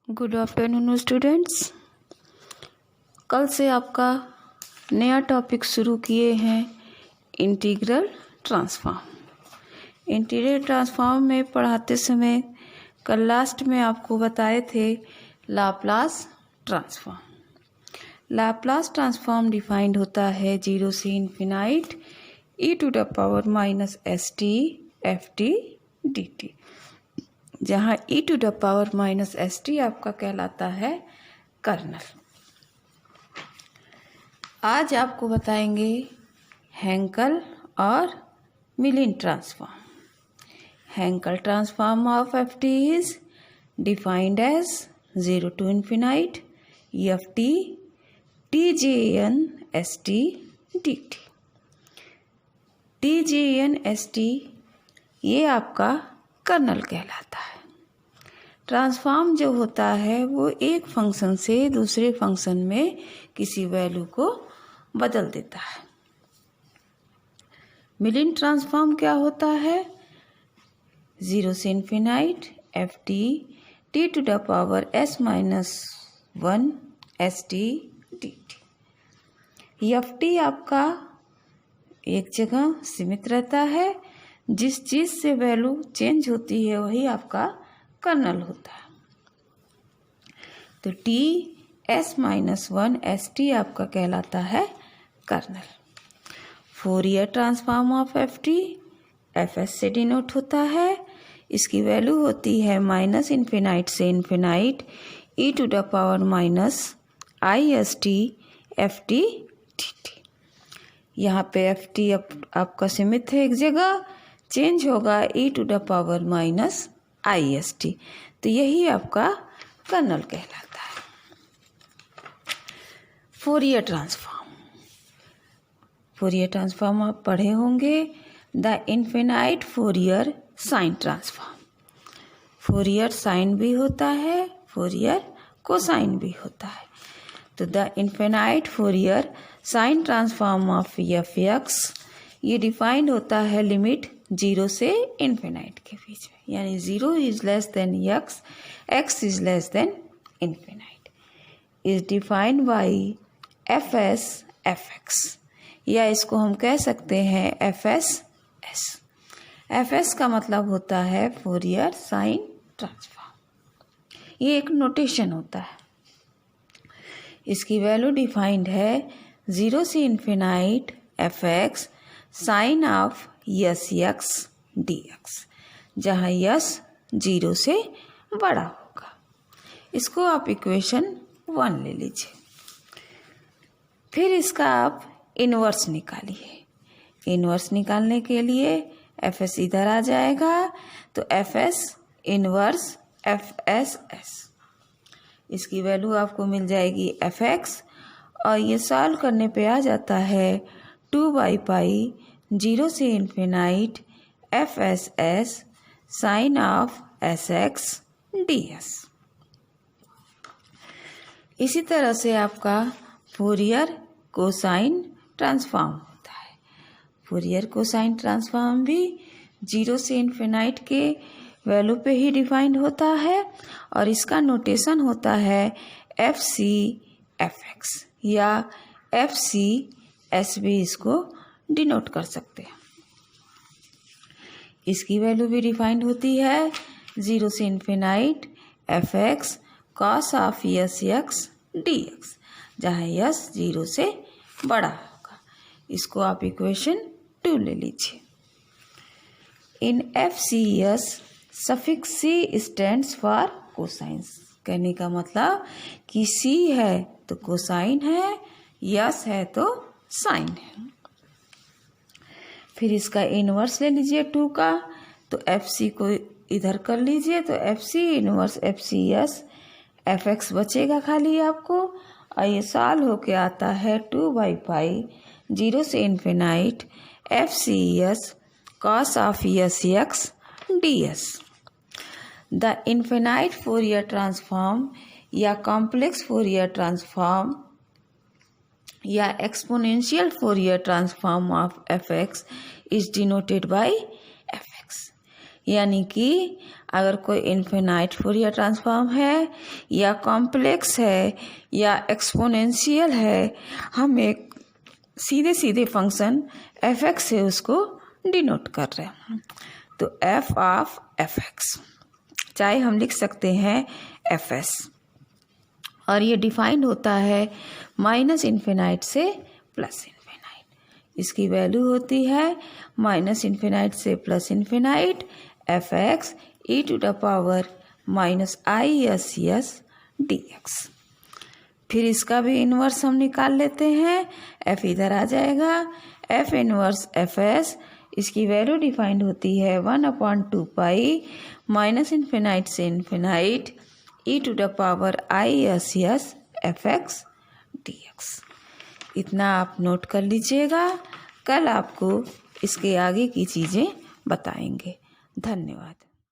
Good afternoon students. कल से आपका नया टॉपिक शुरू किए हैं इंटीग्रल ट्रांसफॉर्म। इंटीग्रल ट्रांसफॉर्म में पढ़ाते समय कल लास्ट में आपको बताए थे Laplace transform. Laplace transform defined होता है 0 से इन्फिनाइट e⁻st ft dt, जहाँ e⁻st आपका कहलाता है कर्नल। आज आपको बताएंगे हैंकल और Mellin transform. Hankel transform of ft is defined as 0 to infinite ft tjnst dt। tjnst ये आपका कर्नल कहलाता है। ट्रांसफॉर्म जो होता है वो एक फंक्शन से दूसरे फंक्शन में किसी वैल्यू को बदल देता है। मिलिन ट्रांसफॉर्म क्या होता है? 0 से infinite ft t⁻s−1 st dt। ft आपका एक जगह सीमित रहता है, जिस चीज से वैल्यू चेंज होती है वही आपका कर्नल होता है। तो ts−1 st आपका कहलाता है kernel. Fourier transform of ft fs से डिनोट होता है। इसकी वैल्यू होती है -∞ से इन्फिनाइट e⁻−ist ft dt। यहाँ पे ft आपका सीमित है, एक जगह चेंज होगा e⁻−ist, तो यही आपका कर्नल कहलाता है। फोरियर ट्रांसफॉर्म आप पढ़े होंगे, the infinite Fourier sine transform. Fourier sine भी होता है, फोरियर कोसाइन भी होता है। तो the infinite Fourier sine transform of f(x) ये डिफाइंड होता है लिमिट 0 से इन्फिनाइट के बीच में, यानी 0 is less than x is less than infinite, is defined by fs fx, या इसको हम कह सकते हैं fs s। fs का मतलब होता है फोरियर साइन ट्रांसफॉर्म। ये एक नोटेशन होता है। इसकी वैल्यू डिफाइंड है 0 से infinite fx sine of s(x) dx, जहाँ s 0 से बड़ा होगा। इसको आप इक्वेशन 1 ले लीजिए। फिर इसका आप इन्वर्स निकालिए। इन्वर्स निकालने के लिए fs इधर आ जाएगा, तो fs इन्वर्स fs। इसकी वैल्यू आपको मिल जाएगी fx, और ये सॉल्व करने पे आ जाता है 2/π 0 से infinite fss sine of sx ds। इसी तरह से आपका फोरियर कोसाइन ट्रांसफॉर्म होता है। फोरियर कोसाइन ट्रांसफॉर्म भी 0 से इन्फिनाइट के वैल्यू पे ही डिफाइंड होता है, और इसका नोटेशन होता है fc fx, या fc s भी इसको डिनोट कर सकते हैं। इसकी वैल्यू भी डिफाइंड होती है 0 से infinite fx cos of s(x) dx, जहाँ s 0 से बड़ा होगा। इसको आप इक्वेशन 2 ले लीजिए। इन fcs suffix c stands for cosines. कहने का मतलब कि c है तो कोसाइन है, s है तो साइन है। फिर इसका इन्वर्स ले लीजिए 2 का, तो fc को इधर कर लीजिए, तो fc इन्वर्स fcs fx बचेगा खाली आपको, और ये सॉल्व होके आता है 2/π 0 से infinite fcs cos of s(x) ds। The infinite Fourier transform या कॉम्प्लेक्स फोरियर ट्रांसफॉर्म या exponential Fourier transform of fx is denoted by fx। यानी कि अगर कोई इनफिनाइट फूरियर ट्रांसफॉर्म है या कॉम्प्लेक्स है या एक्सपोनेंशियल है, हम एक सीधे सीधे फंक्शन f(x) से उसको डिनोट कर रहे हैं। तो f ऑफ f(x) चाहे हम लिख सकते हैं fs, और ये डिफाइंड होता है माइनस इन्फिनाइट से प्लस इन्फिनाइट। इसकी वैल्यू होती है माइनस इन्फिनाइट से plus infinite f(x) e⁻−ISS dx। फिर इसका भी इन्वर्स हम निकाल लेते हैं। f इधर आ जाएगा, f इन्वर्स fs, इसकी वैल्यू डिफाइंड होती है 1/2 माइनस इन्फिनाइट से इन्फिनाइट e⁻ISS fx dx। इतना आप नोट कर लीजिएगा, कल आपको इसके आगे की चीज़ें बताएंगे। धन्यवाद।